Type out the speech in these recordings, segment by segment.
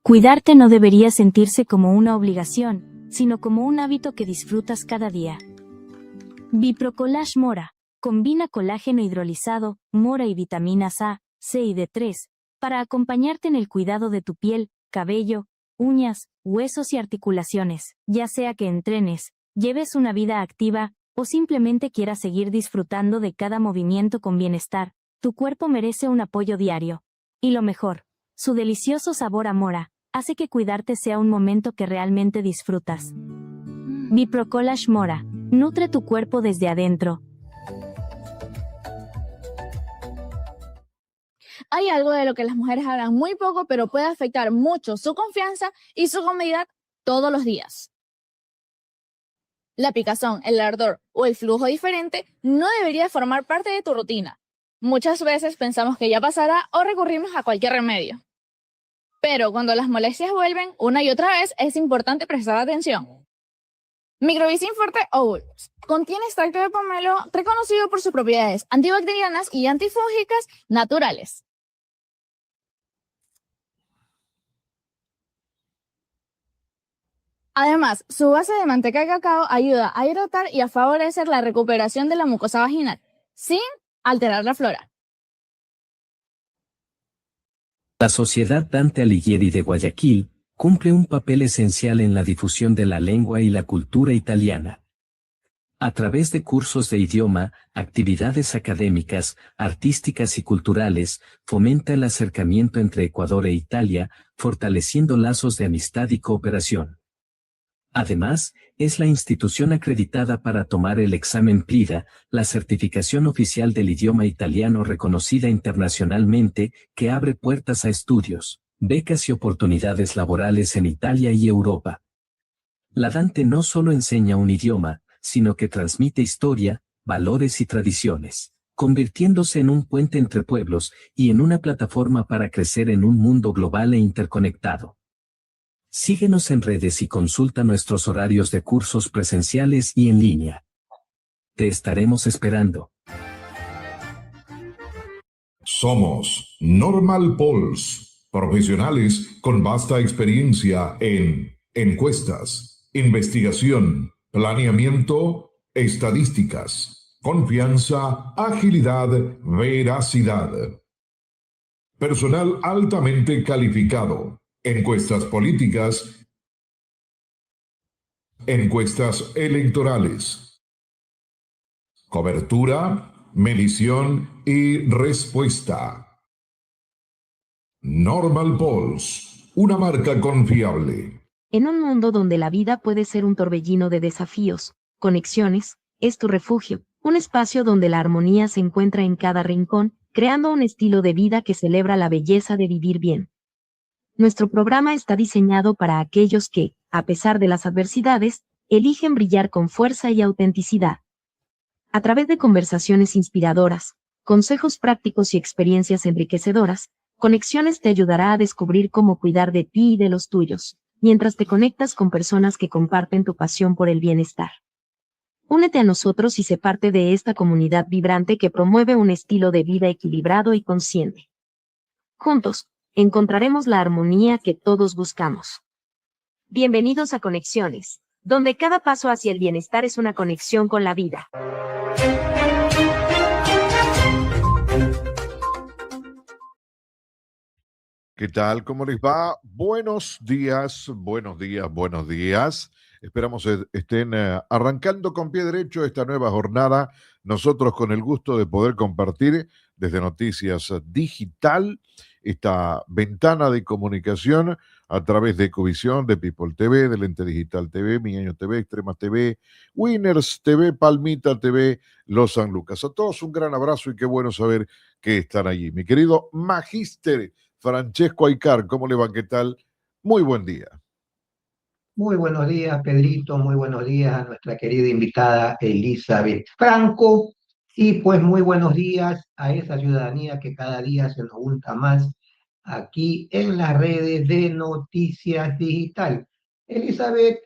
Cuidarte no debería sentirse como una obligación, sino como un hábito que disfrutas cada día. Biprocolage Mora combina colágeno hidrolizado, mora y vitaminas A, C y D3 para acompañarte en el cuidado de tu piel, cabello, uñas, huesos y articulaciones, ya sea que entrenes, lleves una vida activa o simplemente quieras seguir disfrutando de cada movimiento con bienestar. Tu cuerpo merece un apoyo diario. Y lo mejor, su delicioso sabor a mora hace que cuidarte sea un momento que realmente disfrutas. Biprocolage Mora nutre tu cuerpo desde adentro. Hay algo de lo que las mujeres hablan muy poco, pero puede afectar mucho su confianza y su comodidad todos los días. La picazón, el ardor o el flujo diferente no debería formar parte de tu rutina. Muchas veces pensamos que ya pasará o recurrimos a cualquier remedio. Pero cuando las molestias vuelven una y otra vez, es importante prestar atención. Microbicin Forte Oils contiene extracto de pomelo reconocido por sus propiedades antibacterianas y antifúngicas naturales. Además, su base de manteca de cacao ayuda a hidratar y a favorecer la recuperación de la mucosa vaginal, sin alterar la flora. La Sociedad Dante Alighieri de Guayaquil cumple un papel esencial en la difusión de la lengua y la cultura italiana. A través de cursos de idioma, actividades académicas, artísticas y culturales, fomenta el acercamiento entre Ecuador e Italia, fortaleciendo lazos de amistad y cooperación. Además, es la institución acreditada para tomar el examen PLIDA, la certificación oficial del idioma italiano reconocida internacionalmente, que abre puertas a estudios, becas y oportunidades laborales en Italia y Europa. La Dante no solo enseña un idioma, sino que transmite historia, valores y tradiciones, convirtiéndose en un puente entre pueblos y en una plataforma para crecer en un mundo global e interconectado. Síguenos en redes y consulta nuestros horarios de cursos presenciales y en línea. Te estaremos esperando. Somos Normal Polls, profesionales con vasta experiencia en encuestas, investigación, planeamiento, estadísticas, confianza, agilidad, veracidad. Personal altamente calificado, encuestas políticas, encuestas electorales, cobertura, medición y respuesta. Normal Polls, una marca confiable. En un mundo donde la vida puede ser un torbellino de desafíos, Conexiones es tu refugio, un espacio donde la armonía se encuentra en cada rincón, creando un estilo de vida que celebra la belleza de vivir bien. Nuestro programa está diseñado para aquellos que, a pesar de las adversidades, eligen brillar con fuerza y autenticidad. A través de conversaciones inspiradoras, consejos prácticos y experiencias enriquecedoras, Conexiones te ayudará a descubrir cómo cuidar de ti y de los tuyos, mientras te conectas con personas que comparten tu pasión por el bienestar. Únete a nosotros y sé parte de esta comunidad vibrante que promueve un estilo de vida equilibrado y consciente. Juntos, encontraremos la armonía que todos buscamos. Bienvenidos a Conexiones, donde cada paso hacia el bienestar es una conexión con la vida. ¿Qué tal? ¿Cómo les va? Buenos días, buenos días, buenos días. Esperamos estén arrancando con pie derecho esta nueva jornada. Nosotros con el gusto de poder compartir desde Noticias Digital esta ventana de comunicación a través de Ecovisión, de People TV, de Lente Digital TV, Mi Año TV, Extrema TV, Winners TV, Palmita TV, Los San Lucas. A todos un gran abrazo y qué bueno saber que están allí. Mi querido Magíster Francesco Aicar, ¿cómo le va? ¿Qué tal? Muy buen día. Muy buenos días, Pedrito. Muy buenos días a nuestra querida invitada Elizabeth Franco. Y pues muy buenos días a esa ciudadanía que cada día se nos junta más aquí en las redes de Noticias Digital. Elizabeth,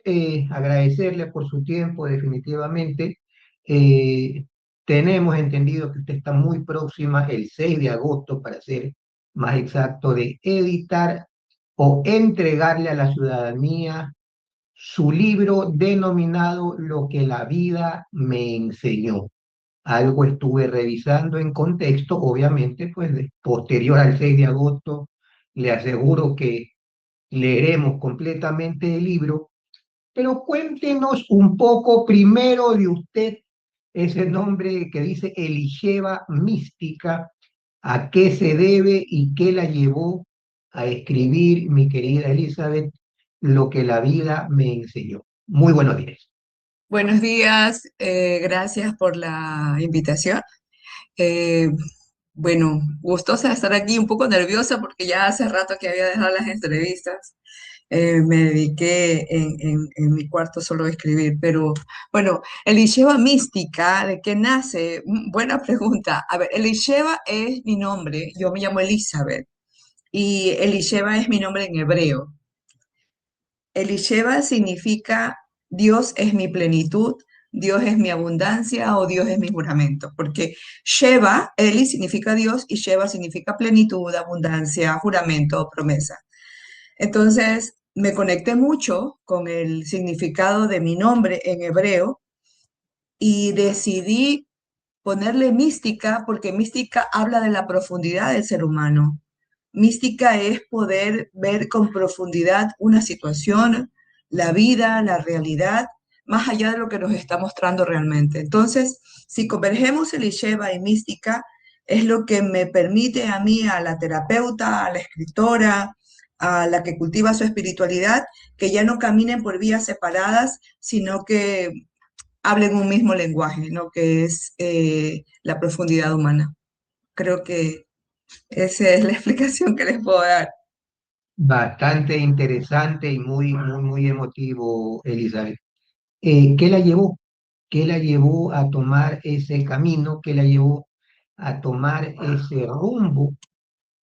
agradecerle por su tiempo, definitivamente. Eh, Tenemos entendido que usted está muy próxima, el 6 de agosto, para ser más exacto, de editar o entregarle a la ciudadanía su libro denominado Lo que la vida me enseñó. Algo estuve revisando en contexto, obviamente, pues posterior al 6 de agosto, le aseguro que leeremos completamente el libro, pero cuéntenos un poco primero de usted, ese nombre que dice Elisheva Mística, a qué se debe y qué la llevó a escribir, mi querida Elizabeth, lo que la vida me enseñó. Muy buenos días. Buenos días, gracias por la invitación. Eh, bueno, gustosa de estar aquí, un poco nerviosa porque ya hace rato que había dejado las entrevistas. Me dediqué en mi cuarto solo a escribir, pero bueno, Elisheva Mística, ¿de qué nace? Buena pregunta. A ver, Elisheva es mi nombre, yo me llamo Elizabeth y Elisheva es mi nombre en hebreo. Elisheva significa Dios es mi plenitud, Dios es mi abundancia o Dios es mi juramento, porque Sheva, Eli significa Dios y Sheva significa plenitud, abundancia, juramento o promesa. Entonces me conecté mucho con el significado de mi nombre en hebreo y decidí ponerle mística porque mística habla de la profundidad del ser humano. Mística es poder ver con profundidad una situación, la vida, la realidad, más allá de lo que nos está mostrando realmente. Entonces, si convergemos Elisheva y mística, es lo que me permite a mí, a la terapeuta, a la escritora, a la que cultiva su espiritualidad, que ya no caminen por vías separadas, sino que hablen un mismo lenguaje, ¿no? Que es la profundidad humana. Creo que esa es la explicación que les puedo dar. Bastante interesante y muy emotivo, Elizabeth. ¿Qué la llevó? ¿Qué la llevó a tomar ese camino? ¿Qué la llevó a tomar ese rumbo?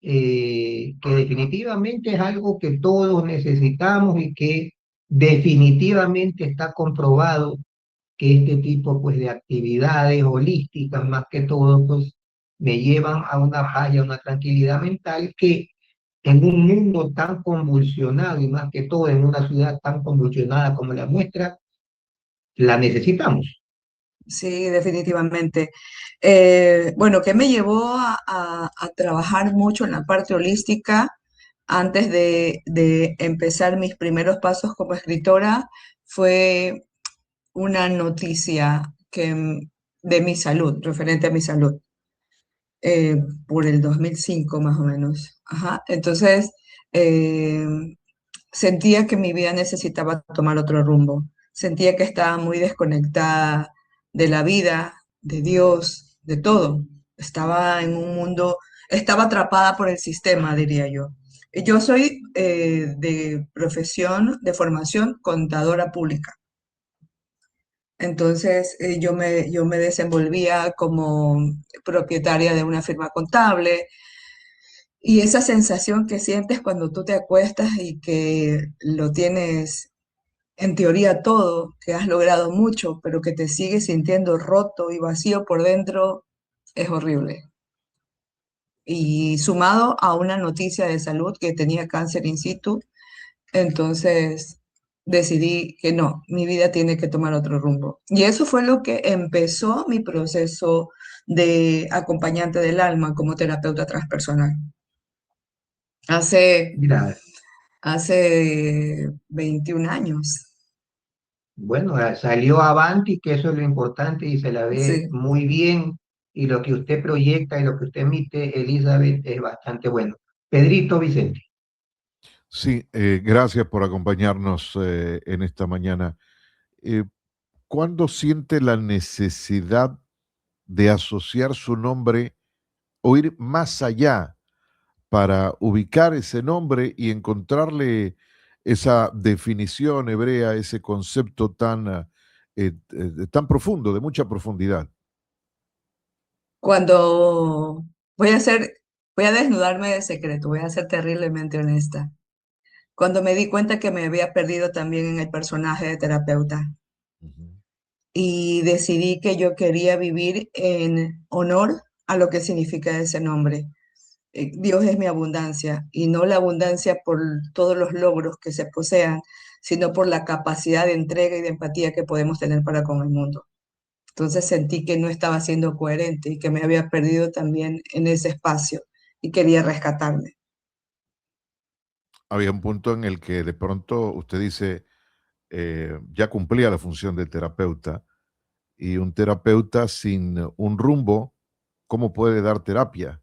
Que definitivamente es algo que todos necesitamos y que definitivamente está comprobado que este tipo pues, de actividades holísticas, más que todo, pues, me llevan a una paz y a una tranquilidad mental que en un mundo tan convulsionado y más que todo en una ciudad tan convulsionada como la nuestra, la necesitamos. Sí, definitivamente. Bueno, ¿qué me llevó a trabajar mucho en la parte holística antes de empezar mis primeros pasos como escritora? Fue una noticia de mi salud, referente a mi salud, por el 2005 más o menos. Ajá. Entonces, eh, sentía que mi vida necesitaba tomar otro rumbo. Sentía que estaba muy desconectada de la vida, de Dios, de todo. Estaba en un mundo, estaba atrapada por el sistema, diría yo. Yo soy de profesión, de formación, contadora pública. Entonces, yo me desenvolvía como propietaria de una firma contable y esa sensación que sientes cuando tú te acuestas y que lo tienes en teoría todo, que has logrado mucho, pero que te sigues sintiendo roto y vacío por dentro, es horrible. Y sumado a una noticia de salud que tenía cáncer in situ, entonces decidí que no, mi vida tiene que tomar otro rumbo. Y eso fue lo que empezó mi proceso de acompañante del alma como terapeuta transpersonal. Hace, Mira, hace 21 años. bueno, salió avanti, que eso es lo importante y se la ve Sí. muy bien. Y lo que usted proyecta y lo que usted emite, Elizabeth, es bastante bueno. Pedrito Vicente. Sí, gracias por acompañarnos en esta mañana. Eh, ¿Cuándo siente la necesidad de asociar su nombre o ir más allá para ubicar ese nombre y encontrarle esa definición hebrea, ese concepto tan profundo, de mucha profundidad? Cuando voy a desnudarme de secreto, voy a ser terriblemente honesta. Cuando me di cuenta que me había perdido también en el personaje de terapeuta Ujú. y decidí que yo quería vivir en honor a lo que significa ese nombre. Dios es mi abundancia y no la abundancia por todos los logros que se posean, sino por la capacidad de entrega y de empatía que podemos tener para con el mundo. Entonces sentí que no estaba siendo coherente y que me había perdido también en ese espacio y quería rescatarme. Había un punto en el que de pronto usted dice, ya cumplía la función de terapeuta, y un terapeuta sin un rumbo, ¿cómo puede dar terapia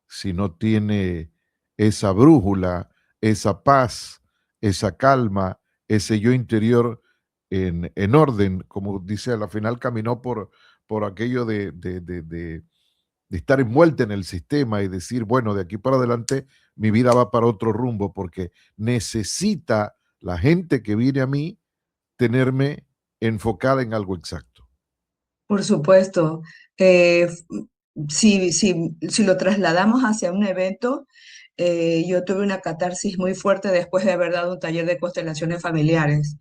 si no tiene esa brújula, esa paz, esa calma, ese yo interior en orden? Como dice, a la final caminó por aquello de estar envuelta en el sistema y decir, bueno, de aquí para adelante mi vida va para otro rumbo, porque necesita la gente que viene a mí tenerme enfocada en algo exacto. Por supuesto, eh, si lo trasladamos hacia un evento, yo tuve una catarsis muy fuerte después de haber dado un taller de constelaciones familiares.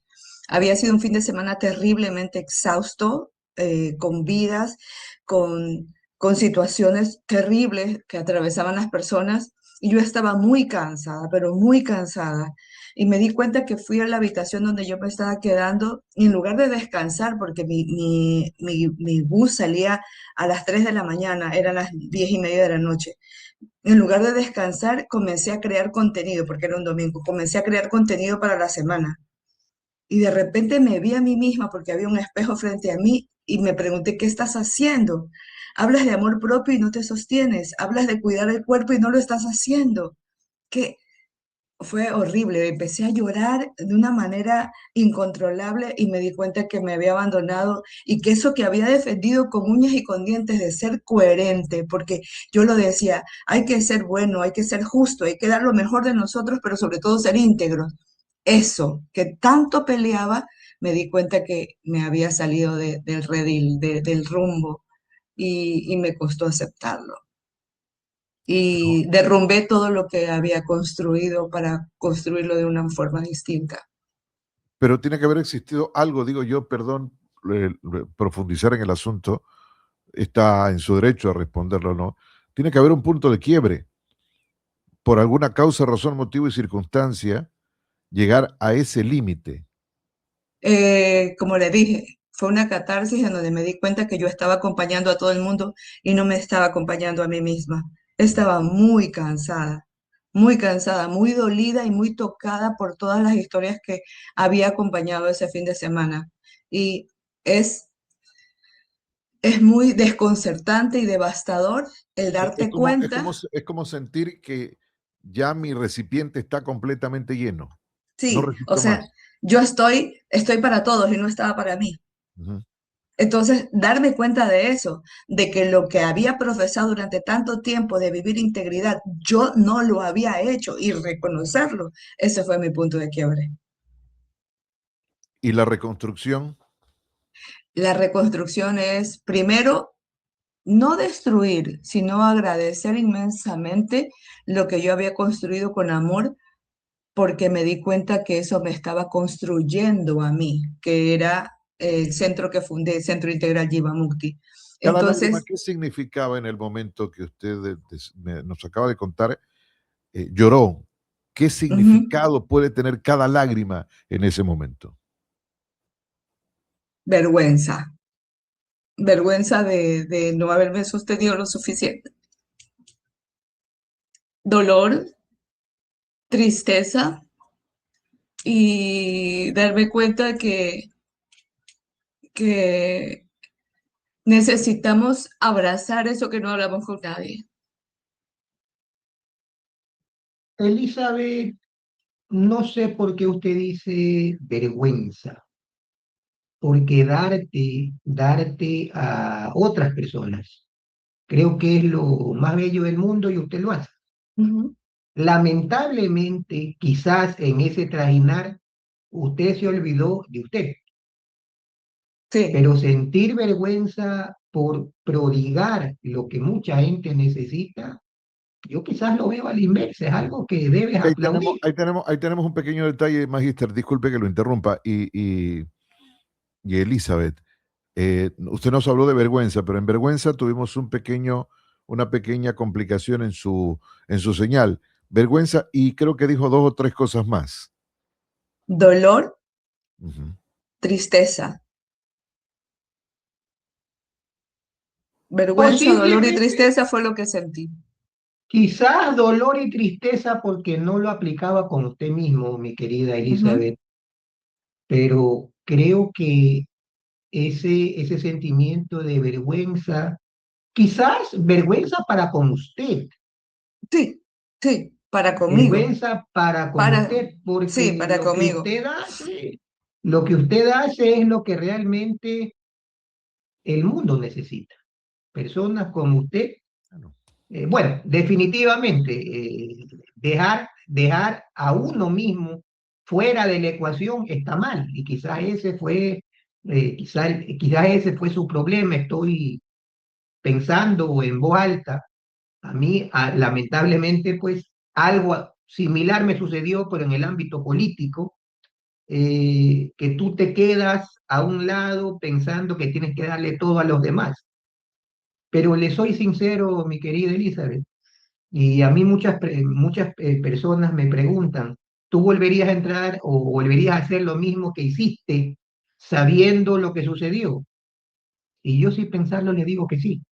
Había sido un fin de semana terriblemente exhausto, con vidas, con situaciones terribles que atravesaban las personas, y yo estaba muy cansada, pero muy cansada. Y me di cuenta que fui a la habitación donde yo me estaba quedando y en lugar de descansar, porque mi bus salía a las 3 de la mañana, eran las 10:30 de la noche, en lugar de descansar, comencé a crear contenido, porque era un domingo, comencé a crear contenido para la semana. Y de repente me vi a mí misma porque había un espejo frente a mí y me pregunté, ¿qué estás haciendo? Hablas de amor propio y no te sostienes, hablas de cuidar el cuerpo y no lo estás haciendo. ¿Qué? Fue horrible, empecé a llorar de una manera incontrolable y me di cuenta que me había abandonado y que eso que había defendido con uñas y con dientes de ser coherente, porque yo lo decía, hay que ser bueno, hay que ser justo, hay que dar lo mejor de nosotros, pero sobre todo ser íntegros. Eso que tanto peleaba, me di cuenta que me había salido del redil, del rumbo, y me costó aceptarlo y derrumbé todo lo que había construido para construirlo de una forma distinta. Pero tiene que haber existido algo, digo yo, perdón, profundizar en el asunto, está en su derecho a responderlo, ¿no? Tiene que haber un punto de quiebre, por alguna causa, razón, motivo y circunstancia, llegar a ese límite. Como le dije, fue una catarsis en donde me di cuenta que yo estaba acompañando a todo el mundo y no me estaba acompañando a mí misma. Estaba muy cansada, muy dolida y muy tocada por todas las historias que había acompañado ese fin de semana. Y es es muy desconcertante y devastador el Es darte como, es cuenta. como, es como sentir que ya mi recipiente está completamente lleno, no Sí, o resisto sea, más. yo estoy para todos y no estaba para mí. Ujú. Entonces, darme cuenta de eso, de que lo que había profesado durante tanto tiempo de vivir integridad, yo no lo había hecho y reconocerlo, ese fue mi punto de quiebre. Y la reconstrucción, La reconstrucción es, primero, no destruir, sino agradecer inmensamente lo que yo había construido con amor porque me di cuenta que eso me estaba construyendo a mí, que era el centro que fundé, el Centro Integral Jivamukti. cada lágrima, Entonces, ¿qué significaba en el momento que usted nos acaba de contar? Lloró. ¿Qué ujú, significado puede tener cada lágrima en ese momento? vergüenza, vergüenza de no haberme sostenido lo suficiente. Dolor, tristeza y darme cuenta que necesitamos abrazar eso que no hablamos con nadie. Elizabeth, no sé por qué usted dice vergüenza, porque darte a otras personas, creo que es lo más bello del mundo y usted lo hace. Ujú. Lamentablemente, quizás en ese trajinar, usted se olvidó de usted, Sí. pero sentir vergüenza por prodigar lo que mucha gente necesita, yo quizás lo veo a la inversa, es algo que debes Ahí tenemos, aplaudir. ahí tenemos un pequeño detalle, Magíster, disculpe que lo interrumpa. Y Elizabeth, usted nos habló de vergüenza, pero en vergüenza tuvimos un pequeño una pequeña complicación en su señal. Vergüenza, y creo que dijo 2 o 3 cosas más. Dolor, Ujú. tristeza. Vergüenza, dolor y Posiblemente, tristeza fue lo que sentí. quizás dolor y tristeza porque no lo aplicaba con usted mismo, mi querida Ujú. Elizabeth, pero creo que ese sentimiento de vergüenza, quizás vergüenza para con usted, Sí, sí, para conmigo. vergüenza para con Para, usted, sí, porque para conmigo. lo que usted hace es lo que realmente el mundo necesita. Personas como usted. Bueno, Bueno, definitivamente, dejar a uno mismo fuera de la ecuación está mal y quizás ese fue su problema. Estoy pensando en voz alta. A mí, lamentablemente, pues algo similar me sucedió, pero en el ámbito político, que tú te quedas a un lado pensando que tienes que darle todo a los demás. Pero le soy sincero, mi querida Elizabeth. Y a mí muchas personas me preguntan, ¿tú volverías a entrar o volverías a hacer lo mismo que hiciste sabiendo lo que sucedió? Y yo sin pensarlo le digo que sí.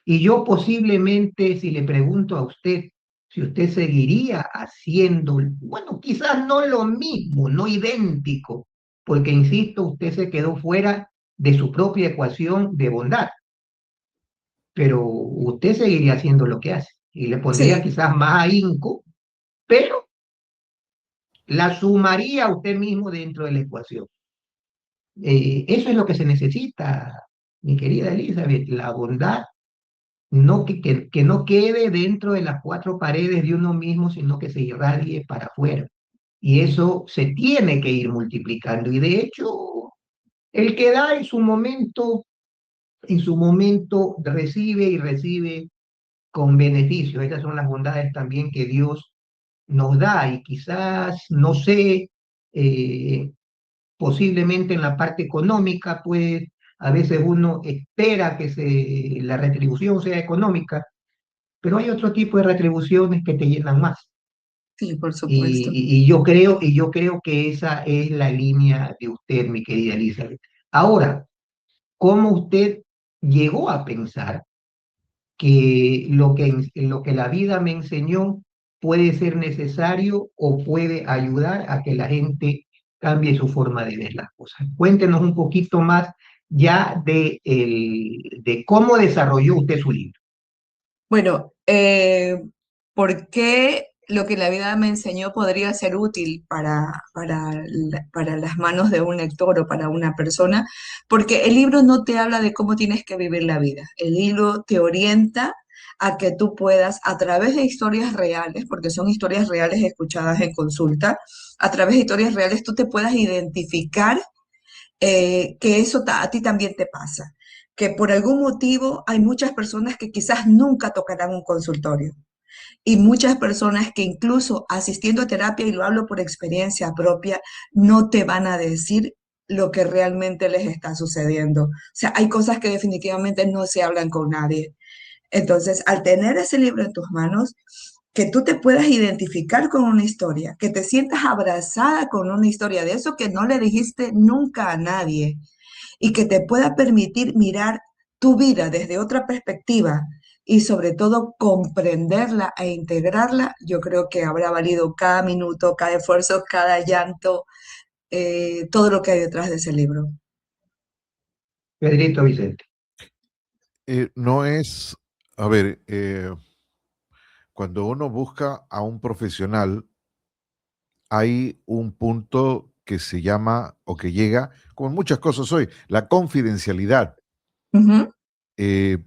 Y yo posiblemente, si le pregunto a usted si usted seguiría haciendo, bueno, quizás no lo mismo, no idéntico, porque insisto, usted se quedó fuera de su propia ecuación de bondad, pero usted seguiría haciendo lo que hace y le pondría Sí, quizás más ahínco, pero la sumaría a usted mismo dentro de la ecuación. Eso es lo que se necesita, mi querida Elizabeth, la bondad, no que no quede dentro de las 4 paredes de uno mismo, sino que se irradie para afuera. Y eso se tiene que ir multiplicando. Y de hecho, el que da en su momento recibe y recibe con beneficio. Estas son las bondades también que Dios nos da y quizás, no sé, eh, posiblemente en la parte económica, pues a veces uno espera que la retribución sea económica, pero hay otro tipo de retribuciones que te llenan más. sí, por Y, supuesto. y yo creo que esa es la línea de usted, mi querida Elizabeth. Ahora, ¿cómo usted llegó a pensar que lo que la vida me enseñó puede ser necesario o puede ayudar a que la gente cambie su forma de ver las cosas? Cuéntenos un poquito más ya de cómo desarrolló usted su libro. Bueno, ¿por qué lo que la vida me enseñó podría ser útil para las manos de un lector o para una persona? Porque el libro no te habla de cómo tienes que vivir la vida. El libro te orienta a que tú puedas, a través de historias reales, porque son historias reales escuchadas en consulta, a través de historias reales tú te puedas identificar que eso a ti también te pasa, que por algún motivo hay muchas personas que quizás nunca tocarán un consultorio y muchas personas que incluso asistiendo a terapia, y lo hablo por experiencia propia, no te van a decir lo que realmente les está sucediendo. O sea, hay cosas que definitivamente no se hablan con nadie. Entonces, al tener ese libro en tus manos, que tú te puedas identificar con una historia, que te sientas abrazada con una historia de eso que no le dijiste nunca a nadie y que te pueda permitir mirar tu vida desde otra perspectiva y sobre todo comprenderla e integrarla, yo creo que habrá valido cada minuto, cada esfuerzo, cada llanto, todo lo que hay detrás de ese libro. Pedrito Vicente. No es, a ver, cuando uno busca a un profesional, hay un punto que se llama o que llega, como en muchas cosas hoy, la confidencialidad. Ujú. Eh,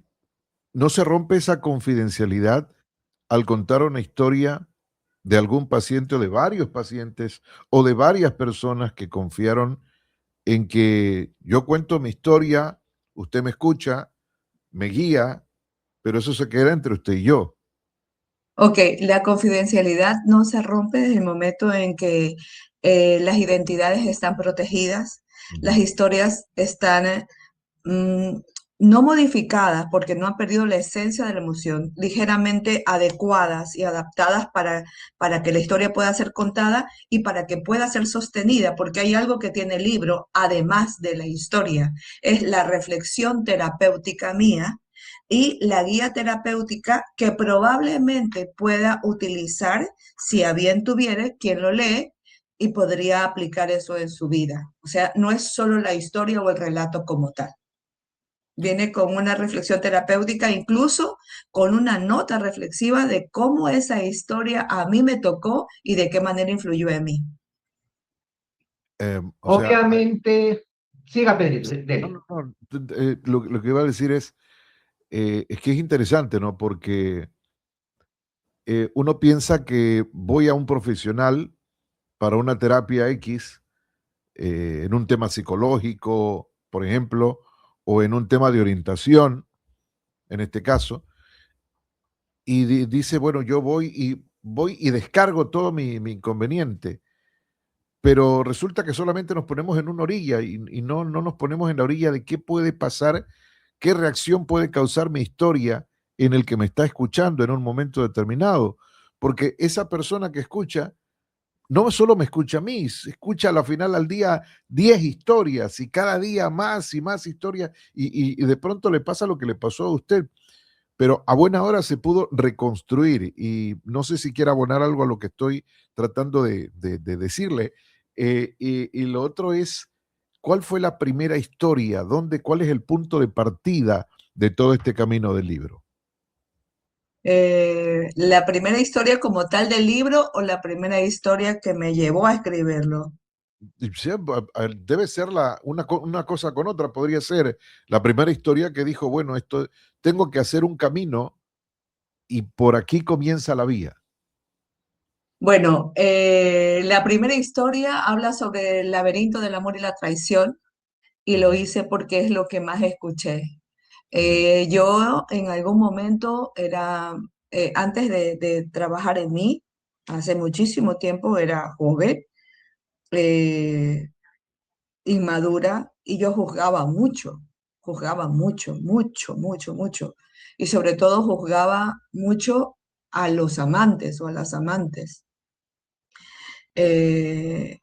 no se rompe esa confidencialidad al contar una historia de algún paciente o de varios pacientes o de varias personas que confiaron en que yo cuento mi historia, usted me escucha, me guía, pero eso se queda entre usted y yo. Ok, la confidencialidad no se rompe desde el momento en que las identidades están protegidas, las Ujú. historias están mm, no modificadas porque no han perdido la esencia de la emoción, ligeramente adecuadas y adaptadas para que la historia pueda ser contada y para que pueda ser sostenida, porque hay algo que tiene el libro, además de la historia, es la reflexión terapéutica mía y la guía terapéutica que probablemente pueda utilizar, si a bien tuviere, quien lo lee, y podría aplicar eso en su vida. O sea, no es solo la historia o el relato como tal. Viene con una reflexión terapéutica, incluso con una nota reflexiva de cómo esa historia a mí me tocó y de qué manera influyó en mí. O sea, Obviamente, siga Pedrito, no, dele. no, lo que iba a decir es que es interesante, ¿no? Porque uno piensa que voy a un profesional para una terapia X en un tema psicológico, por ejemplo, o en un tema de orientación, en este caso, y dice, bueno, yo voy y descargo todo mi inconveniente, pero resulta que solamente nos ponemos en una orilla y no nos ponemos en la orilla de qué puede pasar, qué reacción puede causar mi historia en el que me está escuchando en un momento determinado, porque esa persona que escucha no solo me escucha a mí, escucha a la final al día 10 historias y cada día más y más historias y de pronto le pasa lo que le pasó a usted, pero a buena hora se pudo reconstruir y no sé si quiere abonar algo a lo que estoy tratando de decirle. Y lo otro es, ¿cuál fue la primera historia? ¿Cuál es el punto de partida de todo este camino del libro? ¿La primera historia como tal del libro o la primera historia que me llevó a escribirlo? Sí, debe ser una cosa con otra, podría ser la primera historia que dijo, bueno, esto tengo que hacer un camino y por aquí comienza la vía. Bueno, la primera historia habla sobre el laberinto del amor y la traición y lo hice porque es lo que más escuché. Yo en algún momento antes de trabajar en mí, hace muchísimo tiempo, era joven, eh, inmadura, y yo juzgaba mucho, mucho, mucho, mucho. Y sobre todo juzgaba mucho a los amantes o a las amantes. Eh,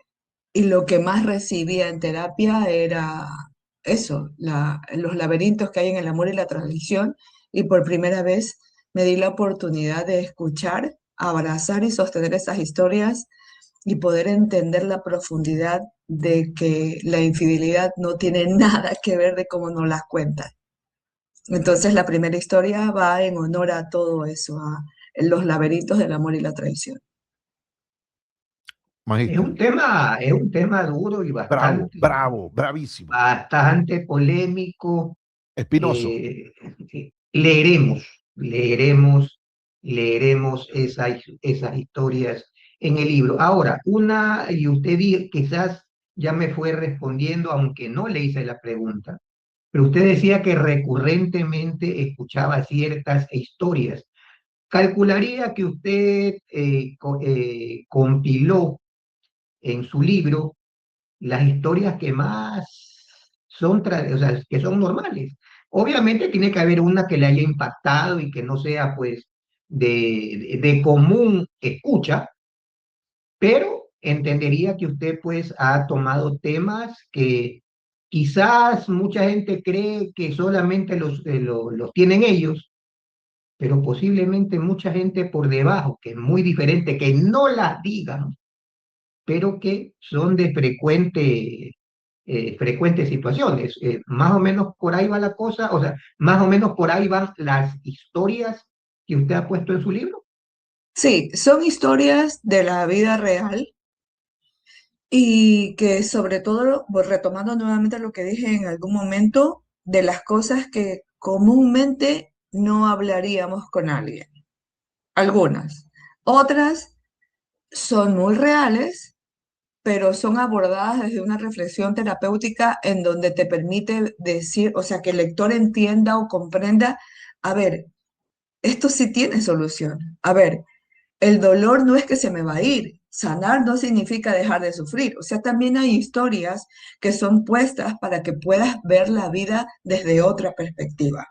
y lo que más recibía en terapia era eso, los laberintos que hay en el amor y la tradición. Y por primera vez me di la oportunidad de escuchar, abrazar y sostener esas historias y poder entender la profundidad de que la infidelidad no tiene nada que ver de cómo nos las cuentan. Entonces la primera historia va en honor a todo eso, a los laberintos del amor y la traición. Magistro, Es un tema duro y bravo, bastante, bravo, bravísimo, bastante polémico. espinoso. eh, leeremos, leeremos, leeremos esas historias en el libro. Ahora, y usted quizás ya me fue respondiendo, aunque no le hice la pregunta, pero usted decía que recurrentemente escuchaba ciertas historias. Calcularía que usted compiló en su libro las historias que más o sea, que son normales. Obviamente tiene que haber una que le haya impactado y que no sea pues de común escucha, pero entendería que usted pues ha tomado temas que quizás mucha gente cree que solamente los tienen ellos, pero posiblemente mucha gente por debajo, que es muy diferente, que no las digan, pero que son de frecuentes situaciones. Más o menos por ahí va la cosa, o sea, más o menos por ahí van las historias que usted ha puesto en su libro. Sí, son historias de la vida real y que sobre todo, pues, retomando nuevamente lo que dije en algún momento, de las cosas que comúnmente no hablaríamos con alguien. Algunas. Otras son muy reales, pero son abordadas desde una reflexión terapéutica en donde te permite decir, o sea, que el lector entienda o comprenda, a ver, esto sí tiene solución. A ver, el dolor no es que se me va a ir, sanar no significa dejar de sufrir. O sea, también hay historias que son puestas para que puedas ver la vida desde otra perspectiva.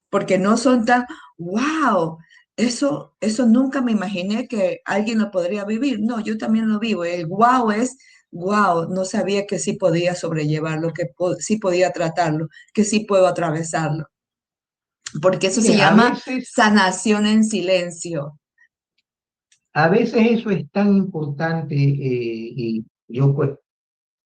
Porque no son tan, wow, eso nunca me imaginé que alguien lo podría vivir. No, yo también lo vivo. El wow es, wow, no sabía que sí podía sobrellevarlo, que sí podía tratarlo, que sí puedo atravesarlo. Porque eso se Mire, llama sanación en silencio. a veces eso es tan importante y yo pues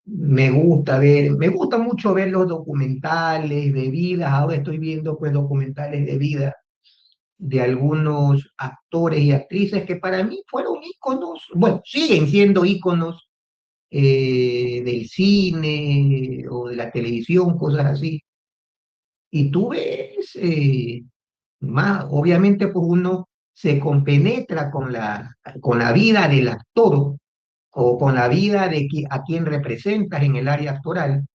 me gusta mucho ver los documentales de vida. Ahora estoy viendo pues documentales de vida de algunos actores y actrices que para mí fueron íconos, bueno, siguen siendo íconos del cine o de la televisión, cosas así. Y tú ves, más, obviamente pues uno se compenetra con la vida del actor o con la vida de a quien representas en el área actoral,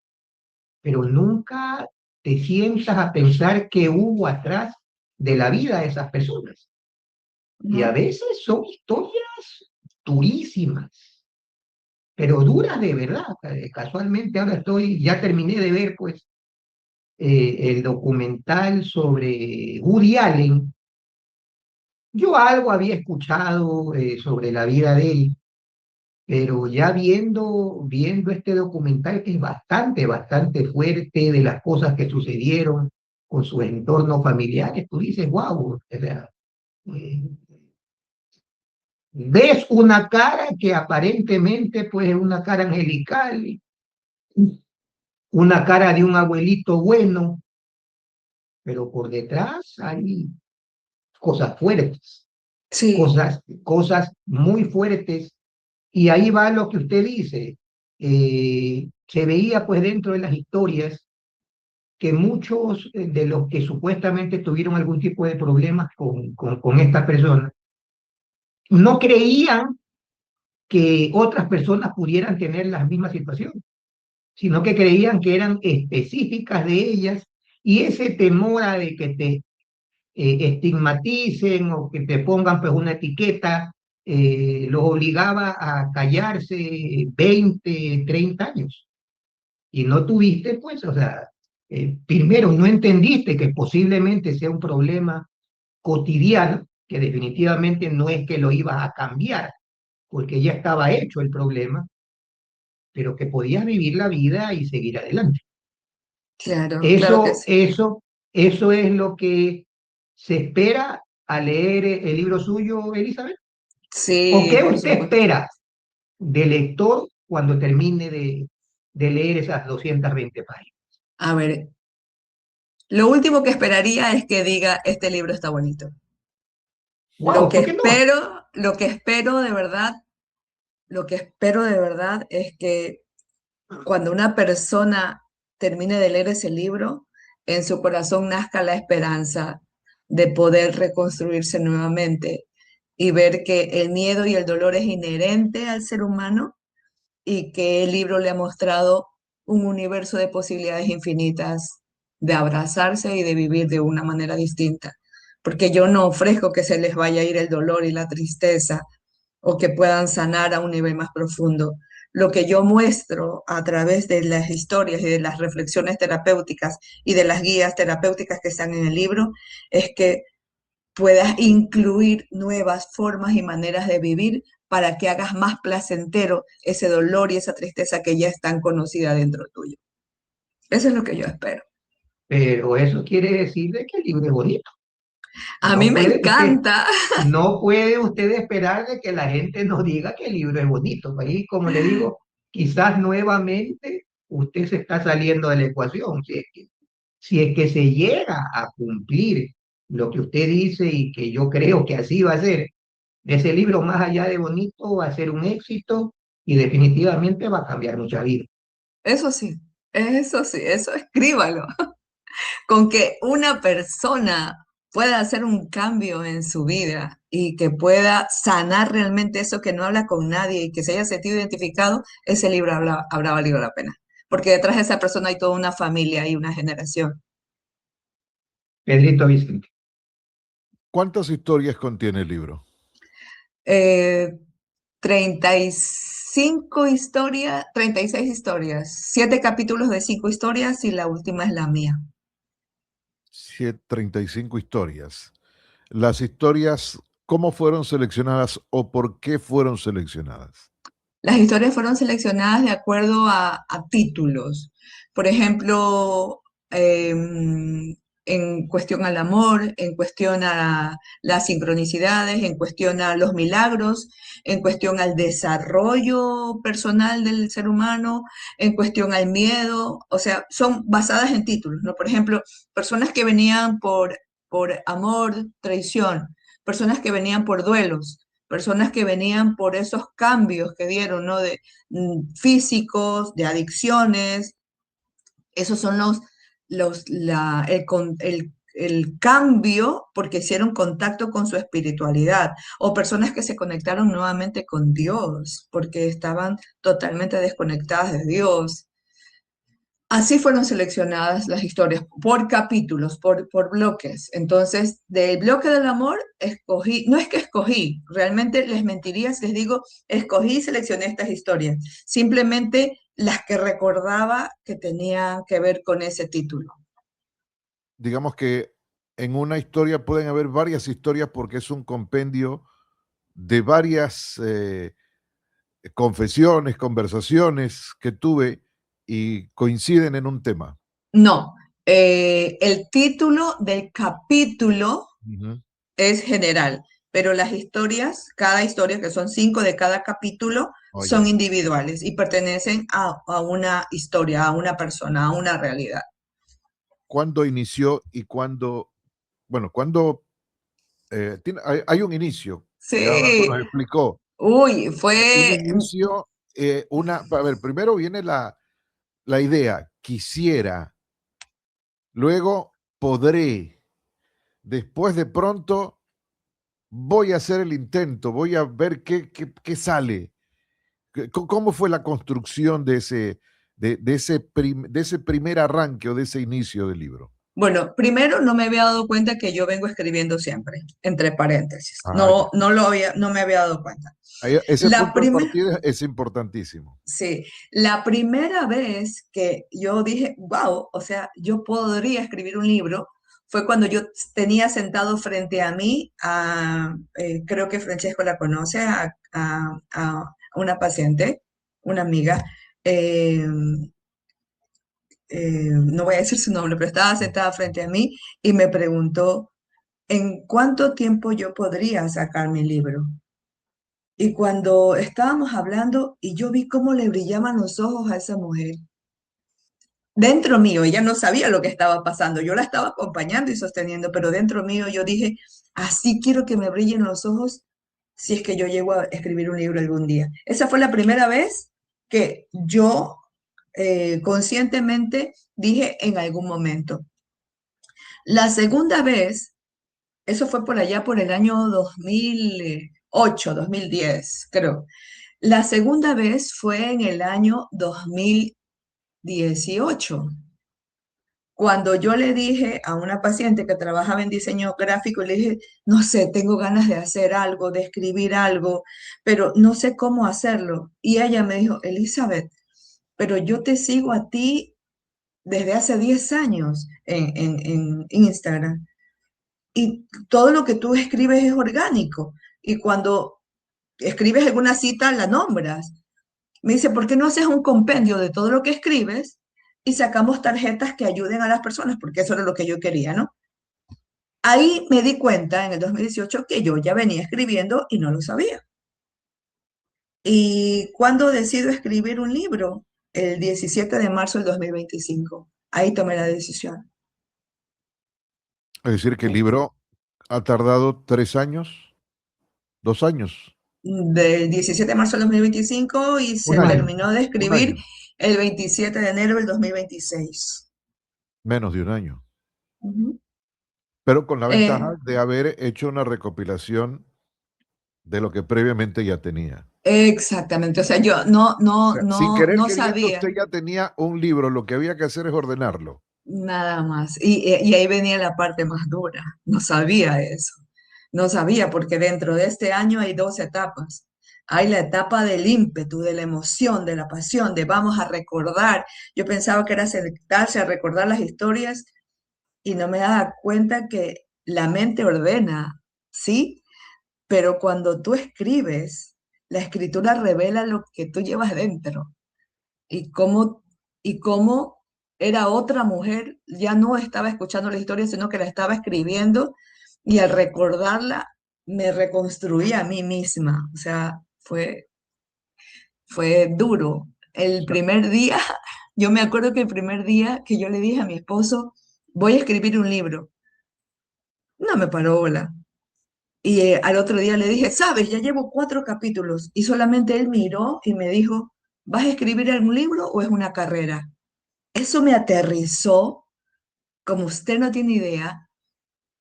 pero nunca te sientas a pensar qué hubo atrás de la vida de esas personas. Y a ¿No? veces son historias durísimas, pero duras de verdad. Casualmente ahora ya terminé de ver pues el documental sobre Woody Allen. Yo algo había escuchado sobre la vida de él, pero ya viendo este documental que es bastante fuerte de las cosas que sucedieron con sus entornos familiares, tú dices, wow, o sea, eh, ves una cara que aparentemente pues es una cara angelical, una cara de un abuelito bueno, pero por detrás hay cosas fuertes, Sí, cosas muy fuertes. Y ahí va lo que usted dice. Se veía pues dentro de las historias que muchos de los que supuestamente tuvieron algún tipo de problemas con esta persona no creían que otras personas pudieran tener la misma situación, sino que creían que eran específicas de ellas, y ese temor a de que te estigmaticen o que te pongan pues una etiqueta, los obligaba a callarse 20, 30 años. Y no tuviste pues, o sea, primero no entendiste que posiblemente sea un problema cotidiano, que definitivamente no es que lo ibas a cambiar, porque ya estaba hecho el problema, pero que podías vivir la vida y seguir adelante. claro, claro que Eso, sí. eso, eso es lo que se espera al leer el libro suyo, Elizabeth. ¿O Sí, qué por usted supuesto. espera del lector cuando termine de leer esas 220 páginas? A ver, lo último que esperaría es que diga, este libro está bonito. Wow, ¿por qué no? Lo que espero de verdad, lo que espero de verdad es que cuando una persona termine de leer ese libro, en su corazón nazca la esperanza de poder reconstruirse nuevamente y ver que el miedo y el dolor es inherente al ser humano y que el libro le ha mostrado un universo de posibilidades infinitas de abrazarse y de vivir de una manera distinta. Porque yo no ofrezco que se les vaya a ir el dolor y la tristeza o que puedan sanar a un nivel más profundo. Lo que yo muestro a través de las historias y de las reflexiones terapéuticas y de las guías terapéuticas que están en el libro es que puedas incluir nuevas formas y maneras de vivir para que hagas más placentero ese dolor y esa tristeza que ya están conocida dentro tuyo. Eso es lo que yo espero. Pero eso quiere decir de que el libro es bonito. A mí No me puede usted, encanta. no puede usted esperar de que la gente nos diga que el libro es bonito. Ahí, como le digo, quizás nuevamente usted se está saliendo de la ecuación. Si es que se llega a cumplir lo que usted dice y que yo creo que así va a ser, ese libro más allá de bonito va a ser un éxito y definitivamente va a cambiar mucha vida. Eso sí, eso escríbalo. Con que una persona pueda hacer un cambio en su vida y que pueda sanar realmente eso que no habla con nadie y que se haya sentido identificado, ese libro habrá valido la pena. Porque detrás de esa persona hay toda una familia y una generación. Pedrito Vicente. ¿Cuántas historias contiene el libro? Eh, 35 historias, 36 historias, 7 capítulos de 5 historias y la última es la mía. 35 historias. Las historias, ¿cómo fueron seleccionadas o por qué fueron seleccionadas? Las historias fueron seleccionadas de acuerdo a títulos. Por ejemplo, en cuestión al amor, en cuestión a las sincronicidades, en cuestión a los milagros, en cuestión al desarrollo personal del ser humano, en cuestión al miedo. O sea, son basadas en títulos, ¿no? Por ejemplo, personas que venían por amor, traición, personas que venían por duelos, personas que venían por esos cambios que dieron, ¿no? De físicos, de adicciones. Esos son el cambio porque hicieron contacto con su espiritualidad, o personas que se conectaron nuevamente con Dios porque estaban totalmente desconectadas de Dios. Así fueron seleccionadas las historias por capítulos, por bloques. Entonces, del bloque del amor, escogí, no es que escogí, realmente les mentiría si les digo, escogí y seleccioné estas historias. Simplemente las que recordaba que tenían que ver con ese título. Digamos que en una historia pueden haber varias historias porque es un compendio de varias confesiones, conversaciones que tuve y coinciden en un tema. No, el título del capítulo es general, pero las historias, cada historia, que son 5 de cada capítulo, son individuales y pertenecen a una historia, a una persona, a una realidad. ¿Cuándo inició y cuándo, bueno, hay un inicio? Sí. Ya Armando nos explicó. Uy, fue... Un inicio, a ver, primero viene la idea, quisiera, luego podré, después de pronto voy a hacer el intento, voy a ver qué sale. ¿Cómo fue la construcción de ese primer arranque o de ese inicio del libro? Bueno, primero no me había dado cuenta que yo vengo escribiendo siempre, entre paréntesis. Ah, No me había dado cuenta. Ese punto de partida es importantísimo. Sí, la primera vez que yo dije, wow, o sea, yo podría escribir un libro, fue cuando yo tenía sentado frente a mí creo que Francesco la conoce, a una paciente, una amiga, no voy a decir su nombre, pero estaba sentada frente a mí y me preguntó, ¿en cuánto tiempo yo podría sacar mi libro? Y cuando estábamos hablando y yo vi cómo le brillaban los ojos a esa mujer, dentro mío, ella no sabía lo que estaba pasando, yo la estaba acompañando y sosteniendo, pero dentro mío yo dije, así quiero que me brillen los ojos si es que yo llego a escribir un libro algún día. Esa fue la primera vez que yo conscientemente dije en algún momento. La segunda vez, eso fue por allá por el año 2008, 2010, creo. La segunda vez fue en el año 2018, cuando yo le dije a una paciente que trabajaba en diseño gráfico, le dije, no sé, tengo ganas de hacer algo, de escribir algo, pero no sé cómo hacerlo. Y ella me dijo, Elizabeth, pero yo te sigo a ti desde hace 10 años en Instagram. Y todo lo que tú escribes es orgánico. Y cuando escribes alguna cita, la nombras. Me dice, ¿por qué no haces un compendio de todo lo que escribes y sacamos tarjetas que ayuden a las personas? Porque eso era lo que yo quería, ¿no? Ahí me di cuenta en el 2018 que yo ya venía escribiendo y no lo sabía. ¿Y cuándo decido escribir un libro? El 17 de marzo del 2025. Ahí tomé la decisión. Es decir, que el libro ha tardado 3 años, 2 años. Del 17 de marzo del 2025 y se terminó de escribir el 27 de enero del 2026. Menos de un año. Pero con la ventaja de haber hecho una recopilación de lo que previamente ya tenía. Exactamente, o sea, yo no Sin querer queriendo, sabía. usted ya tenía un libro, lo que había que hacer es ordenarlo. Nada más. Y ahí venía la parte más dura. No sabía eso. No sabía porque dentro de este año hay 2 etapas. hay la etapa del ímpetu, de la emoción, de la pasión, de vamos a recordar. Yo pensaba que era sentarse a recordar las historias y no me daba cuenta que la mente ordena, ¿sí? Pero cuando tú escribes, la escritura revela lo que tú llevas dentro y cómo era otra mujer, ya no estaba escuchando la historia, sino que la estaba escribiendo y al recordarla me reconstruía a mí misma. O sea, fue duro. El primer día, yo me acuerdo que el primer día que yo le dije a mi esposo, voy a escribir un libro, no me paró bola. Y al otro día le dije, sabes, ya llevo 4 capítulos. Y solamente él miró y me dijo, ¿vas a escribir algún libro o es una carrera? Eso me aterrizó, como usted no tiene idea.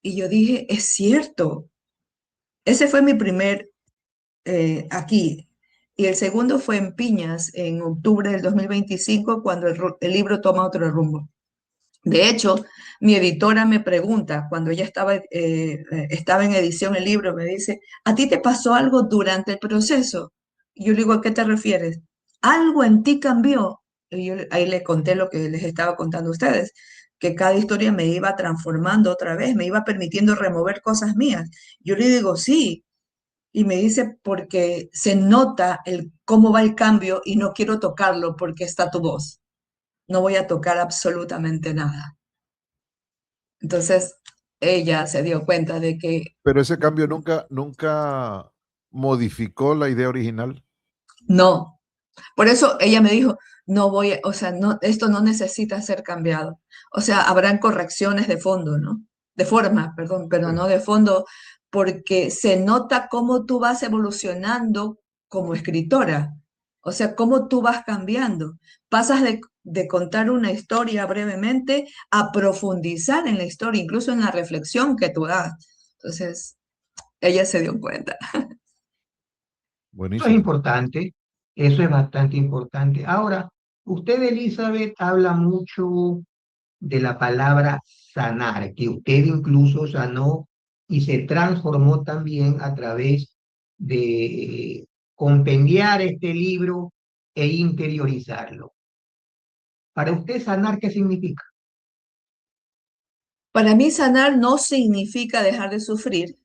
Y yo dije, es cierto. Ese fue mi primer aquí. Y el segundo fue en Piñas, en octubre del 2025, cuando el libro toma otro rumbo. De hecho, mi editora me pregunta, cuando ella estaba en edición el libro, me dice, ¿a ti te pasó algo durante el proceso? Y yo le digo, ¿a qué te refieres? Algo en ti cambió. Y yo ahí le conté lo que les estaba contando a ustedes, que cada historia me iba transformando otra vez, me iba permitiendo remover cosas mías. Yo le digo, sí. Y me dice, porque se nota cómo va el cambio y no quiero tocarlo porque está tu voz. No voy a tocar absolutamente nada. Entonces, ella se dio cuenta de que Pero ese cambio nunca modificó la idea original. no. Por eso ella me dijo, no voy, o sea, no, esto no necesita ser cambiado. O sea, habrán correcciones de fondo, ¿no? De forma, perdón, pero Sí. no de fondo, porque se nota cómo tú vas evolucionando como escritora. O sea, cómo tú vas cambiando. Pasas de contar una historia brevemente a profundizar en la historia, incluso en la reflexión que tú das. Entonces, ella se dio cuenta. Eso es Buenísimo. importante, eso es bastante importante. Ahora, usted, Elizabeth, habla mucho de la palabra sanar, que usted incluso sanó y se transformó también a través de compendiar este libro e interiorizarlo. Para usted, sanar, ¿qué significa? Para mí, sanar no significa dejar de sufrir,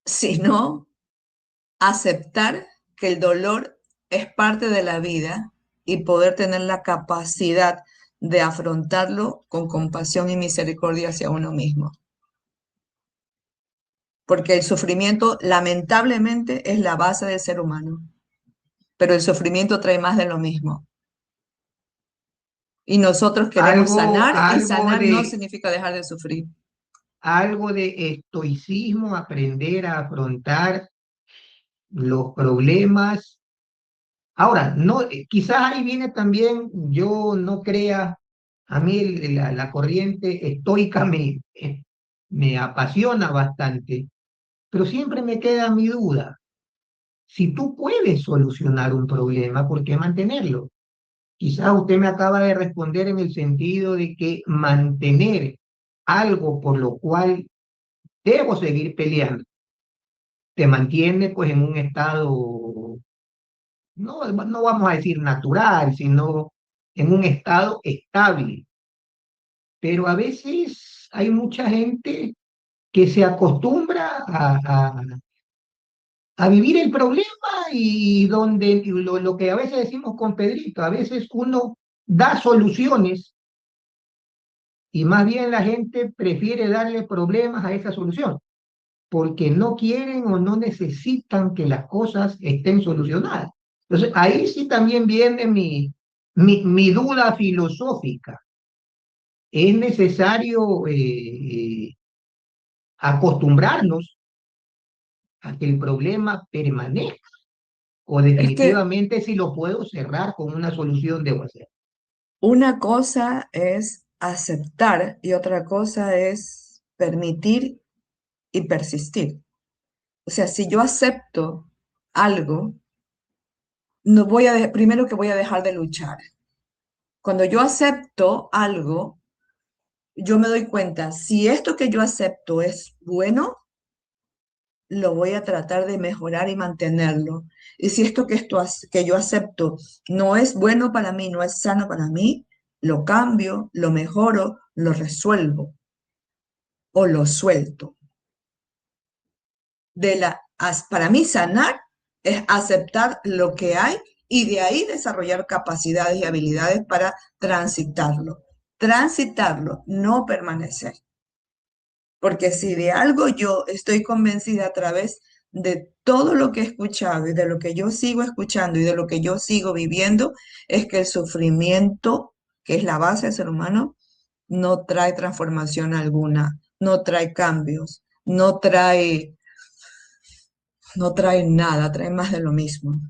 sino aceptar que el dolor es parte de la vida y poder tener la capacidad de afrontarlo con compasión y misericordia hacia uno mismo. Porque el sufrimiento, lamentablemente, es la base del ser humano, pero el sufrimiento trae más de lo mismo. Y nosotros queremos Algo, sanar y algo sanar no de, significa dejar de sufrir. algo de estoicismo, aprender a afrontar los problemas. Ahora, no, quizás ahí viene también, yo no crea, a mí la corriente estoica me apasiona bastante, pero siempre me queda mi duda. Si tú puedes solucionar un problema, ¿por qué mantenerlo? Quizás usted me acaba de responder en el sentido de que mantener algo por lo cual debo seguir peleando, te mantiene pues en un estado, no vamos a decir natural, sino en un estado estable. Pero a veces hay mucha gente que se acostumbra a vivir el problema y donde lo que a veces decimos con Pedrito, a veces uno da soluciones y más bien la gente prefiere darle problemas a esa solución, porque no quieren o no necesitan que las cosas estén solucionadas. Entonces, ahí sí también viene mi duda filosófica. Es necesario acostumbrarnos a que el problema permanezca o Es que definitivamente si lo puedo cerrar con una solución debo hacer. una cosa es aceptar y otra cosa es permitir y persistir. O sea, si yo acepto algo, no voy a primero que voy a dejar de luchar. Cuando yo acepto algo, yo me doy cuenta, si esto que yo acepto es bueno, lo voy a tratar de mejorar y mantenerlo. Y si que yo acepto no es bueno para mí, no es sano para mí, lo cambio, lo mejoro, lo resuelvo o lo suelto. Para mí sanar es aceptar lo que hay y de ahí desarrollar capacidades y habilidades para transitarlo. Transitarlo, no permanecer. Porque si de algo yo estoy convencida a través de todo lo que he escuchado y de lo que yo sigo escuchando y de lo que yo sigo viviendo, es que el sufrimiento, que es la base del ser humano, no trae transformación alguna, no trae cambios, no trae nada, trae más de lo mismo.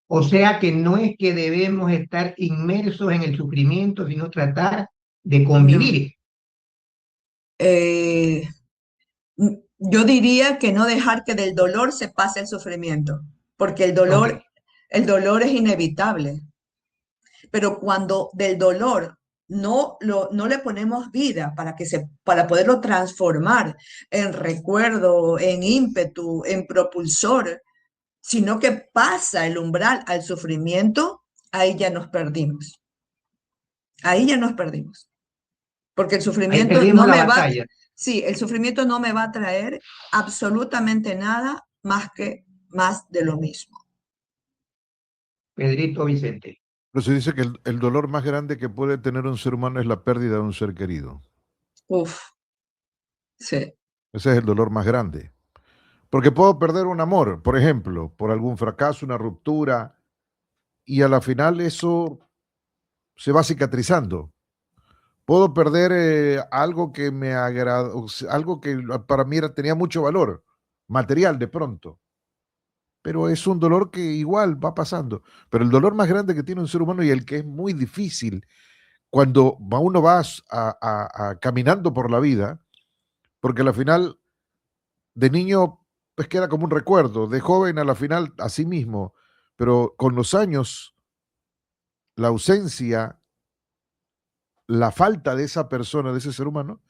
O sea que no es que debemos estar inmersos en el sufrimiento, sino tratar de convivir. Yo diría que no dejar que del dolor se pase el sufrimiento, porque el Ok. dolor es inevitable. Pero cuando del dolor no le ponemos vida para poderlo transformar en recuerdo, en ímpetu, en propulsor, sino que pasa el umbral al sufrimiento, ahí ya nos perdimos. Ahí ya nos perdimos. Porque el Ahí sufrimiento perdimos la batalla. sí, el sufrimiento no me va a traer absolutamente nada más de lo mismo. Pedrito Vicente. Pero se dice que el dolor más grande que puede tener un ser humano es la pérdida de un ser querido. Uf, sí. Ese es el dolor más grande. Porque puedo perder un amor, por ejemplo, por algún fracaso, una ruptura, y a la final eso se va cicatrizando. Puedo perder algo que me agradó, algo que para mí tenía mucho valor, material de pronto, pero es un dolor que igual va pasando. Pero el dolor más grande que tiene un ser humano y el que es muy difícil cuando uno va caminando por la vida, porque a la final de niño pues queda como un recuerdo, de joven a la final a sí mismo, pero con los años la ausencia, la falta de esa persona, de ese ser humano,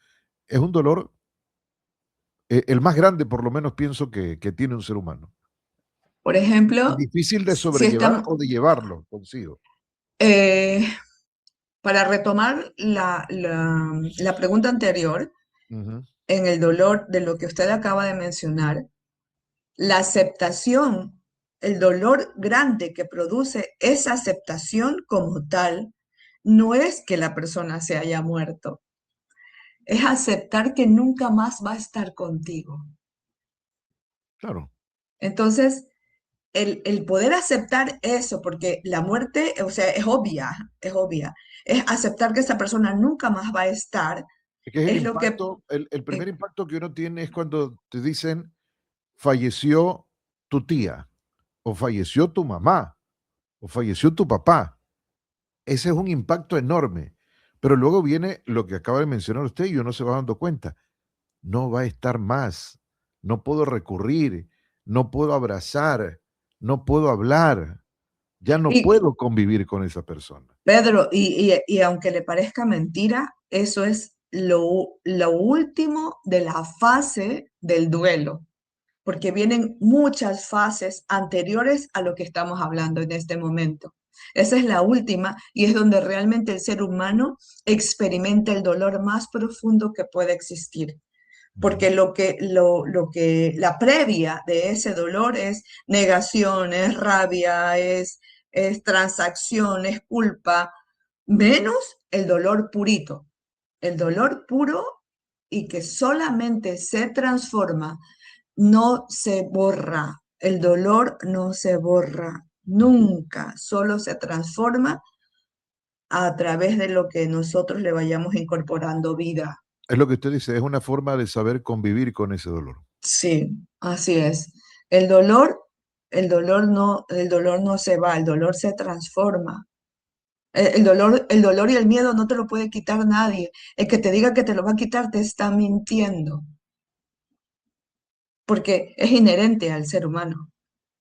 es un dolor, el más grande por lo menos pienso que tiene un ser humano. Por Y ejemplo, difícil de si sobrellevar estamos, o de llevarlo consigo. para retomar la pregunta anterior, Ujú. en el dolor de lo que usted acaba de mencionar, la aceptación, el dolor grande que produce esa aceptación como tal, no es que la persona se haya muerto, es aceptar que nunca más va a estar contigo. Claro. Entonces, el poder aceptar eso, porque la muerte, o sea, es obvia, es aceptar que esa persona nunca más va a estar, Es que es el es lo que... impacto, el primer eh, impacto que uno tiene es cuando te dicen falleció tu tía, o falleció tu mamá, o falleció tu papá. Ese es un impacto enorme. Pero luego viene lo que acaba de mencionar usted y uno se va dando cuenta. No va a estar más. No puedo recurrir. No puedo abrazar. No puedo hablar. Ya no y puedo convivir con esa persona. Pedro, y aunque le parezca mentira, eso es lo último de la fase del duelo, porque vienen muchas fases anteriores a lo que estamos hablando en este momento. Esa es la última y es donde realmente el ser humano experimenta el dolor más profundo que puede existir. Porque la previa de ese dolor es negación, es rabia, es transacción, es culpa, menos el dolor purito, el dolor puro y que solamente se transforma, no se borra, el dolor no se borra nunca, solo se transforma a través de lo que nosotros le vayamos incorporando vida. Es lo que usted dice, es una forma de saber convivir con ese dolor. Sí, así es. El dolor, el dolor no se va, el dolor se transforma. El dolor y el miedo no te lo puede quitar nadie. El que te diga que te lo va a quitar te está mintiendo, porque es inherente al ser humano.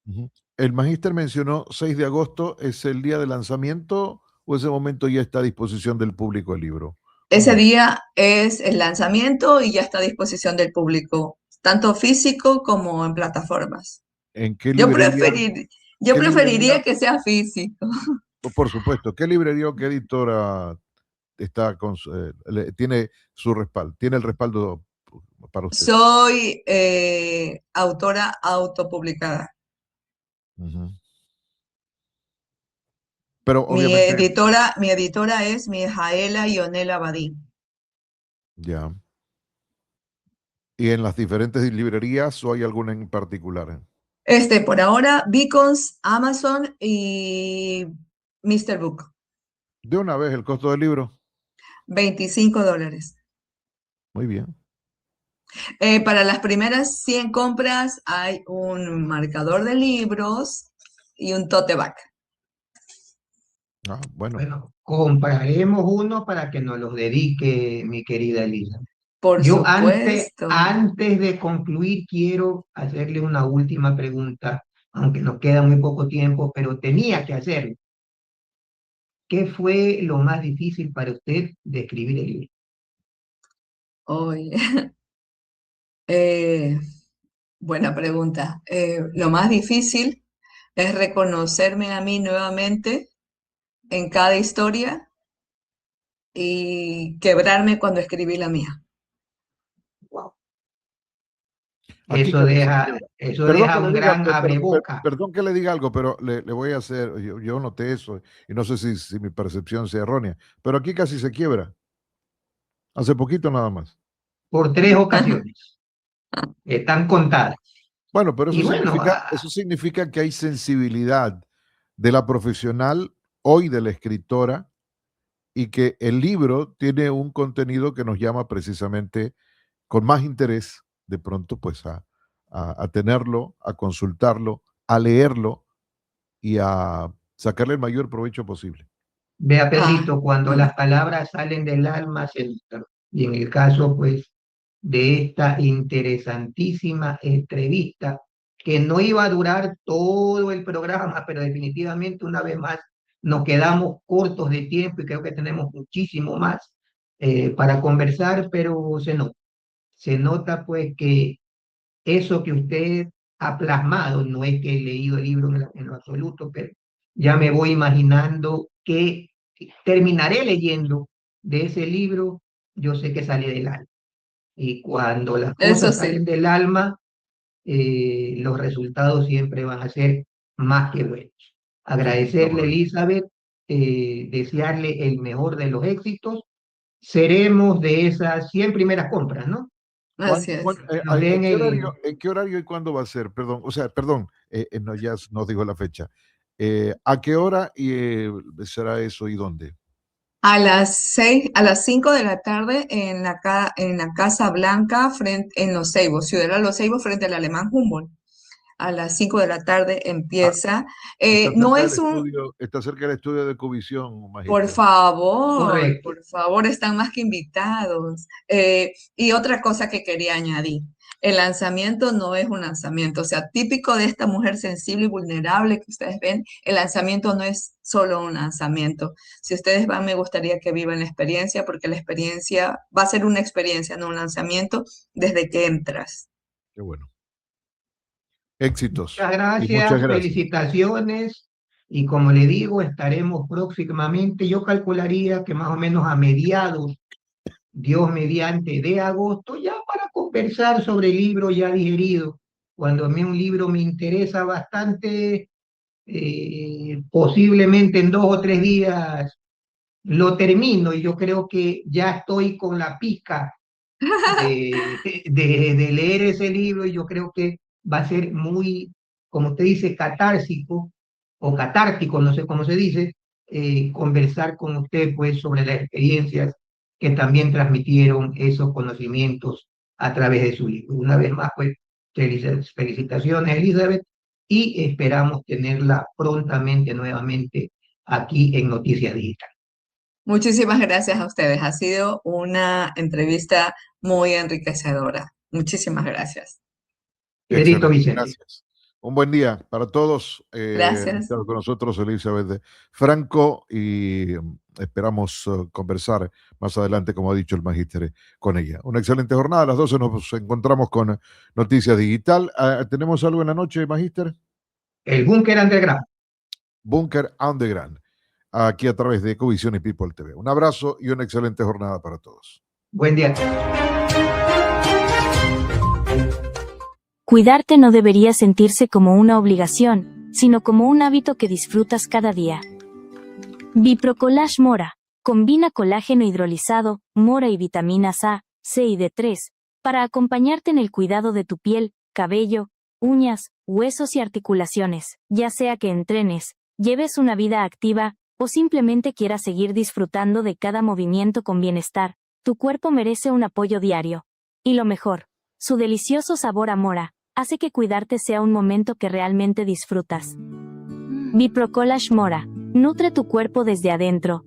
Ujú. El magíster mencionó 6 de agosto, ¿es el día de lanzamiento o ese momento ya está a disposición del público el libro? Ese Ya. día es el lanzamiento y ya está a disposición del público, tanto físico como en plataformas. ¿En qué Yo librería? yo ¿Qué preferiría librería? que sea físico. Por supuesto, ¿qué librería o qué editora está tiene su respaldo, tiene el respaldo para usted? Soy autora autopublicada. Ujú. Pero obviamente, Mi editora es Mijaela Ionela Badí. ya. ¿Y en las diferentes librerías o hay alguna en particular? Por ahora, Beacons, Amazon y Mr. Book. De una vez el costo del libro. $25. Muy bien. Para las primeras 100 compras hay un marcador de libros y un tote bag. Ah, bueno, Bueno, compraremos uno para que nos los dedique mi querida Elisa. Por Yo supuesto. antes de concluir quiero hacerle una última pregunta, aunque nos queda muy poco tiempo, pero tenía que hacerlo. ¿Qué fue lo más difícil para usted de escribir el libro? Oye, eh, buena pregunta. Lo más difícil es reconocerme a mí nuevamente en cada historia y quebrarme cuando escribí la mía. Wow. aquí casi se Eso Perdón deja que le un diga, gran abreboca. perdón que le diga algo, pero le voy a hacer, yo noté eso y no sé si mi percepción sea errónea, pero aquí casi se quiebra, hace poquito nada más. Por 3 ocasiones. Están contadas. Bueno, pero Y bueno, eso significa que hay sensibilidad de la profesional hoy de la escritora y que el libro tiene un contenido que nos llama precisamente con más interés de pronto pues a tenerlo, a consultarlo, a leerlo y a sacarle el mayor provecho posible. vea, Ah, Pedrito, cuando las palabras salen del alma, se notan. Y en el caso, pues, de esta interesantísima entrevista, que no iba a durar todo el programa, pero definitivamente una vez más nos quedamos cortos de tiempo y creo que tenemos muchísimo más para conversar, pero se nota pues que eso que usted ha plasmado, no es que he leído el libro en lo absoluto, pero ya me voy imaginando que terminaré leyendo de ese libro, yo sé que sale del alma. Y cuando las eso cosas sí, salen del alma, los resultados siempre van a ser más que buenos. Sin ninguna Agradecerle, duda. Elizabeth, desearle el mejor de los éxitos. Seremos de esas 100 primeras compras, ¿no? así es. Nos den En qué horario y cuándo va a ser? Perdón, o sea, perdón, no, ya nos dijo la fecha. ¿A qué hora será eso y dónde? A las 5 de la tarde en la Casa Blanca, en Los Ceibos, Ciudadela Los Ceibos, frente al Alemán Humboldt. A las 5 de la tarde Ah, empieza. está No cerca del es un, estudio, está cerca del estudio de Covisión, Magistra. correcto. por favor, están más que invitados. Y otra cosa que quería añadir, el lanzamiento no es un lanzamiento, o sea, típico de esta mujer sensible y vulnerable que ustedes ven, el lanzamiento no es solo un lanzamiento. Si ustedes van, me gustaría que vivan la experiencia, porque la experiencia va a ser una experiencia, no un lanzamiento, desde que entras. Qué bueno. Éxitos Muchas y muchas gracias, gracias. felicitaciones. Y como le digo, estaremos próximamente. Yo calcularía que más o menos a mediados, Dios mediante, de agosto, ya para conversar sobre el libro ya digerido. Cuando a mí un libro me interesa bastante, posiblemente en 2 o 3 días lo termino y yo creo que ya estoy con la pica de leer ese libro y yo creo que va a ser muy, como usted dice, catársico o catártico, no sé cómo se dice, conversar con usted pues sobre las experiencias que también transmitieron esos conocimientos a través de su libro. Una vez más, pues, felicitaciones, Elizabeth, y esperamos tenerla prontamente nuevamente aquí en Noticias Digital. Muchísimas gracias a ustedes. Ha sido una entrevista muy enriquecedora. Muchísimas gracias. Pedrito Excelente, Vicente. gracias. Un buen día para todos. Gracias. Está con nosotros Elizabeth Franco y esperamos conversar más adelante, como ha dicho el magíster, con ella. Una excelente jornada. A las 12 nos encontramos con Noticias Digital. ¿Tenemos algo en la noche, magíster? El búnker underground. Bunker Underground, aquí a través de Ecovisión y People TV. Un abrazo y una excelente jornada para todos. Buen día. Cuidarte no debería sentirse como una obligación, sino como un hábito que disfrutas cada día. Biprocolage Mora combina colágeno hidrolizado, mora y vitaminas A, C y D3 para acompañarte en el cuidado de tu piel, cabello, uñas, huesos y articulaciones, ya sea que entrenes, lleves una vida activa o simplemente quieras seguir disfrutando de cada movimiento con bienestar. Tu cuerpo merece un apoyo diario. Y lo mejor, su delicioso sabor a mora hace que cuidarte sea un momento que realmente disfrutas. Biprocolage Mora nutre tu cuerpo desde adentro,